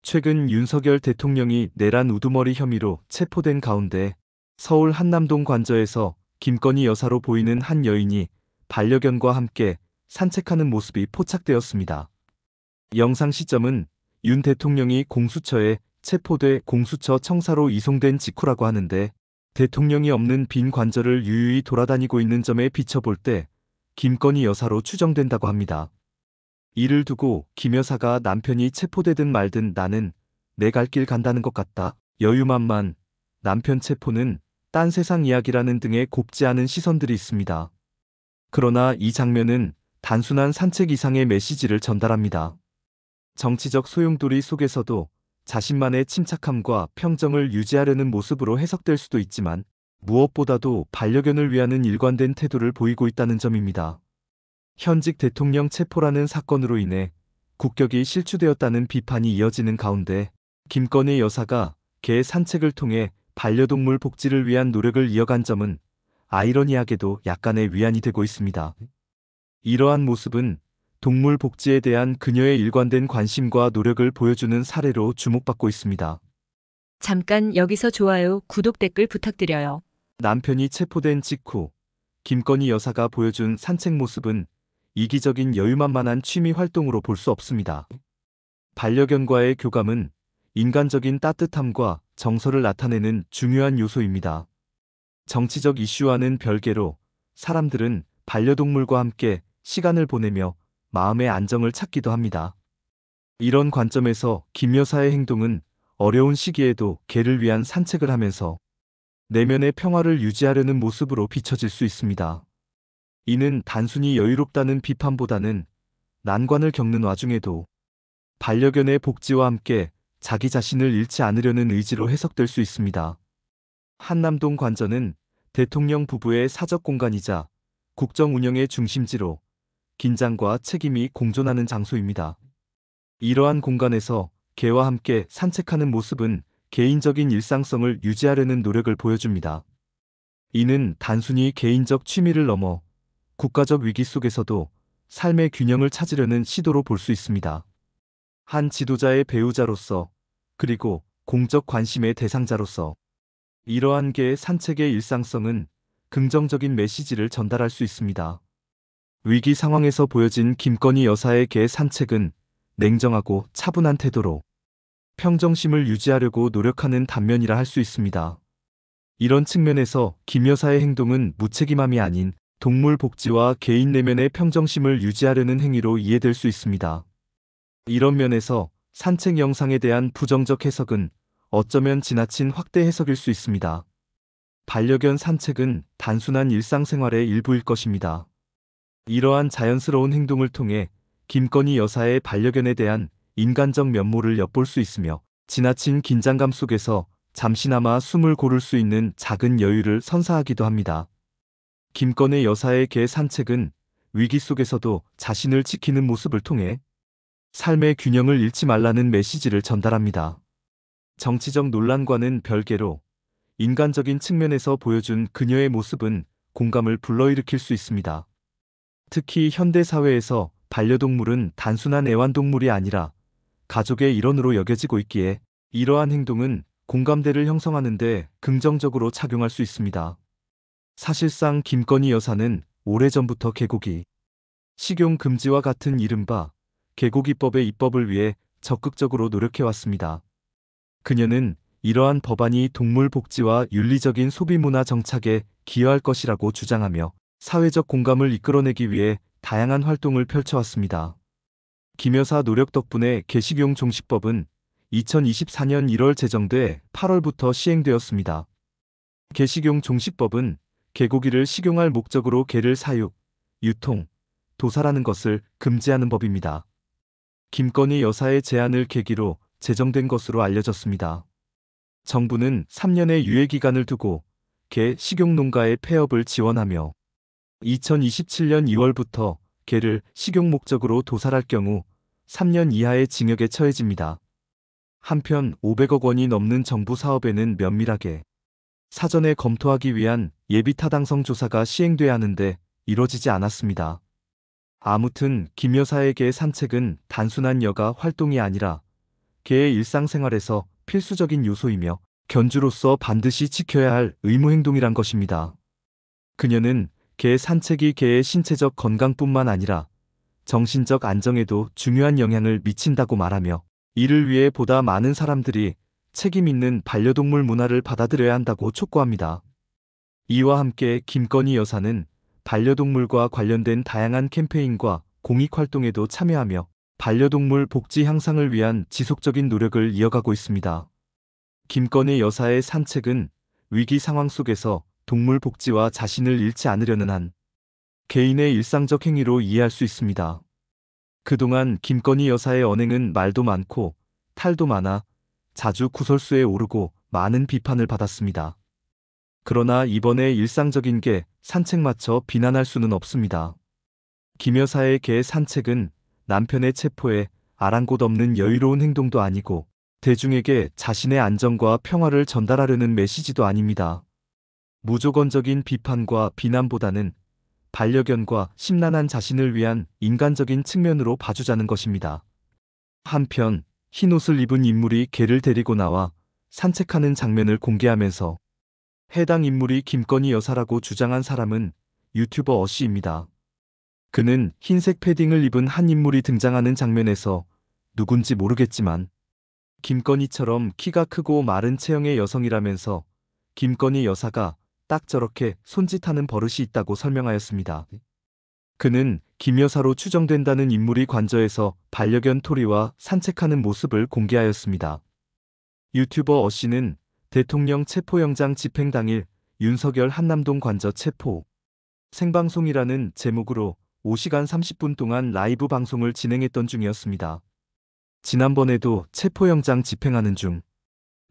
최근 윤석열 대통령이 내란 우두머리 혐의로 체포된 가운데 서울 한남동 관저에서 김건희 여사로 보이는 한 여인이 반려견과 함께 산책하는 모습이 포착되었습니다. 영상 시점은 윤 대통령이 공수처에 체포돼 공수처 청사로 이송된 직후라고 하는데, 대통령이 없는 빈 관저를 유유히 돌아다니고 있는 점에 비춰볼 때 김건희 여사로 추정된다고 합니다. 이를 두고 김 여사가 남편이 체포되든 말든 나는 내 갈 길 간다는 것 같다, 여유만만, 남편 체포는 딴 세상 이야기라는 등의 곱지 않은 시선들이 있습니다. 그러나 이 장면은 단순한 산책 이상의 메시지를 전달합니다. 정치적 소용돌이 속에서도 자신만의 침착함과 평정을 유지하려는 모습으로 해석될 수도 있지만, 무엇보다도 반려견을 위하는 일관된 태도를 보이고 있다는 점입니다. 현직 대통령 체포라는 사건으로 인해 국격이 실추되었다는 비판이 이어지는 가운데, 김건희 여사가 개 산책을 통해 반려동물 복지를 위한 노력을 이어간 점은 아이러니하게도 약간의 위안이 되고 있습니다. 이러한 모습은 동물 복지에 대한 그녀의 일관된 관심과 노력을 보여주는 사례로 주목받고 있습니다. 잠깐 여기서 좋아요, 구독, 댓글 부탁드려요. 남편이 체포된 직후 김건희 여사가 보여준 산책 모습은 이기적인 여유만만한 취미 활동으로 볼 수 없습니다. 반려견과의 교감은 인간적인 따뜻함과 정서를 나타내는 중요한 요소입니다. 정치적 이슈와는 별개로 사람들은 반려동물과 함께 시간을 보내며 마음의 안정을 찾기도 합니다. 이런 관점에서 김 여사의 행동은 어려운 시기에도 개를 위한 산책을 하면서 내면의 평화를 유지하려는 모습으로 비춰질 수 있습니다. 이는 단순히 여유롭다는 비판보다는 난관을 겪는 와중에도 반려견의 복지와 함께 자기 자신을 잃지 않으려는 의지로 해석될 수 있습니다. 한남동 관저는 대통령 부부의 사적 공간이자 국정 운영의 중심지로 긴장과 책임이 공존하는 장소입니다. 이러한 공간에서 개와 함께 산책하는 모습은 개인적인 일상성을 유지하려는 노력을 보여줍니다. 이는 단순히 개인적 취미를 넘어 국가적 위기 속에서도 삶의 균형을 찾으려는 시도로 볼 수 있습니다. 한 지도자의 배우자로서, 그리고 공적 관심의 대상자로서 이러한 개의 산책의 일상성은 긍정적인 메시지를 전달할 수 있습니다. 위기 상황에서 보여진 김건희 여사의 개 산책은 냉정하고 차분한 태도로 평정심을 유지하려고 노력하는 단면이라 할 수 있습니다. 이런 측면에서 김 여사의 행동은 무책임함이 아닌 동물 복지와 개인 내면의 평정심을 유지하려는 행위로 이해될 수 있습니다. 이런 면에서 산책 영상에 대한 부정적 해석은 어쩌면 지나친 확대 해석일 수 있습니다. 반려견 산책은 단순한 일상생활의 일부일 것입니다. 이러한 자연스러운 행동을 통해 김건희 여사의 반려견에 대한 인간적 면모를 엿볼 수 있으며, 지나친 긴장감 속에서 잠시나마 숨을 고를 수 있는 작은 여유를 선사하기도 합니다. 김건희 여사의 개 산책은 위기 속에서도 자신을 지키는 모습을 통해 삶의 균형을 잃지 말라는 메시지를 전달합니다. 정치적 논란과는 별개로 인간적인 측면에서 보여준 그녀의 모습은 공감을 불러일으킬 수 있습니다. 특히 현대 사회에서 반려동물은 단순한 애완동물이 아니라 가족의 일원으로 여겨지고 있기에 이러한 행동은 공감대를 형성하는 데 긍정적으로 작용할 수 있습니다. 사실상 김건희 여사는 오래전부터 개고기, 식용 금지와 같은 이른바 개고기법의 입법을 위해 적극적으로 노력해왔습니다. 그녀는 이러한 법안이 동물 복지와 윤리적인 소비 문화 정착에 기여할 것이라고 주장하며 사회적 공감을 이끌어내기 위해 다양한 활동을 펼쳐왔습니다. 김 여사 노력 덕분에 개식용 종식법은 2024년 1월 제정돼 8월부터 시행되었습니다. 개식용 종식법은 개고기를 식용할 목적으로 개를 사육, 유통, 도살하는 것을 금지하는 법입니다. 김건희 여사의 제안을 계기로 제정된 것으로 알려졌습니다. 정부는 3년의 유예기간을 두고 개 식용 농가의 폐업을 지원하며 2027년 2월부터 개를 식용 목적으로 도살할 경우 3년 이하의 징역에 처해집니다. 한편 500억 원이 넘는 정부 사업에는 면밀하게 사전에 검토하기 위한 예비 타당성 조사가 시행돼야 하는데 이뤄지지 않았습니다. 아무튼 김 여사의 개 산책은 단순한 여가 활동이 아니라 개의 일상생활에서 필수적인 요소이며 견주로서 반드시 지켜야 할 의무 행동이란 것입니다. 그녀는 개 산책이 개의 신체적 건강뿐만 아니라 정신적 안정에도 중요한 영향을 미친다고 말하며 이를 위해 보다 많은 사람들이 책임 있는 반려동물 문화를 받아들여야 한다고 촉구합니다. 이와 함께 김건희 여사는 반려동물과 관련된 다양한 캠페인과 공익활동에도 참여하며 반려동물 복지 향상을 위한 지속적인 노력을 이어가고 있습니다. 김건희 여사의 산책은 위기 상황 속에서 동물 복지와 자신을 잃지 않으려는 한 개인의 일상적 행위로 이해할 수 있습니다. 그동안 김건희 여사의 언행은 말도 많고 탈도 많아 자주 구설수에 오르고 많은 비판을 받았습니다. 그러나 이번에 일상적인 개 산책 맞춰 비난할 수는 없습니다. 김 여사의 개 산책은 남편의 체포에 아랑곳 없는 여유로운 행동도 아니고 대중에게 자신의 안정과 평화를 전달하려는 메시지도 아닙니다. 무조건적인 비판과 비난보다는 반려견과 심란한 자신을 위한 인간적인 측면으로 봐주자는 것입니다. 한편 흰옷을 입은 인물이 개를 데리고 나와 산책하는 장면을 공개하면서 해당 인물이 김건희 여사라고 주장한 사람은 유튜버 어씨입니다. 그는 흰색 패딩을 입은 한 인물이 등장하는 장면에서 누군지 모르겠지만 김건희처럼 키가 크고 마른 체형의 여성이라면서 김건희 여사가 딱 저렇게 손짓하는 버릇이 있다고 설명하였습니다. 그는 김 여사로 추정된다는 인물이 관저에서 반려견 토리와 산책하는 모습을 공개하였습니다. 유튜버 어씨는 대통령 체포영장 집행 당일 윤석열 한남동 관저 체포 생방송이라는 제목으로 5시간 30분 동안 라이브 방송을 진행했던 중이었습니다. 지난번에도 체포영장 집행하는 중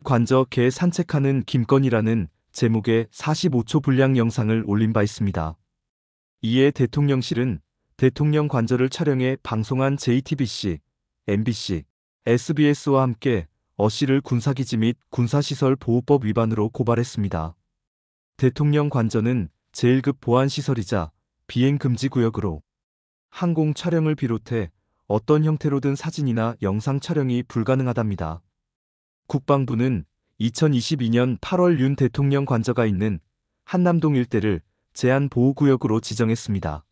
관저 개 산책하는 김건희라는 제목의 45초 분량 영상을 올린 바 있습니다. 이에 대통령실은 대통령 관저를 촬영해 방송한 JTBC, MBC, SBS와 함께 어씨를 군사기지 및 군사시설 보호법 위반으로 고발했습니다. 대통령 관저는 제1급 보안시설이자 비행금지구역으로 항공 촬영을 비롯해 어떤 형태로든 사진이나 영상 촬영이 불가능하답니다. 국방부는 2022년 8월 윤 대통령 관저가 있는 한남동 일대를 제한보호구역으로 지정했습니다.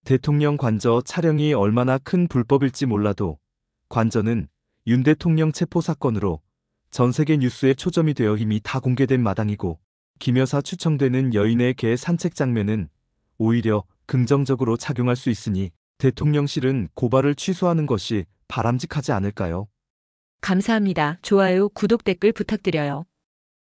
대통령 관저 촬영이 얼마나 큰 불법일지 몰라도 관저는 윤 대통령 체포 사건으로 전 세계 뉴스에 초점이 되어 이미 다 공개된 마당이고 김 여사 추청되는 여인의 개 산책 장면은 오히려 긍정적으로 작용할 수 있으니 대통령실은 고발을 취소하는 것이 바람직하지 않을까요? 감사합니다. 좋아요, 구독, 댓글 부탁드려요.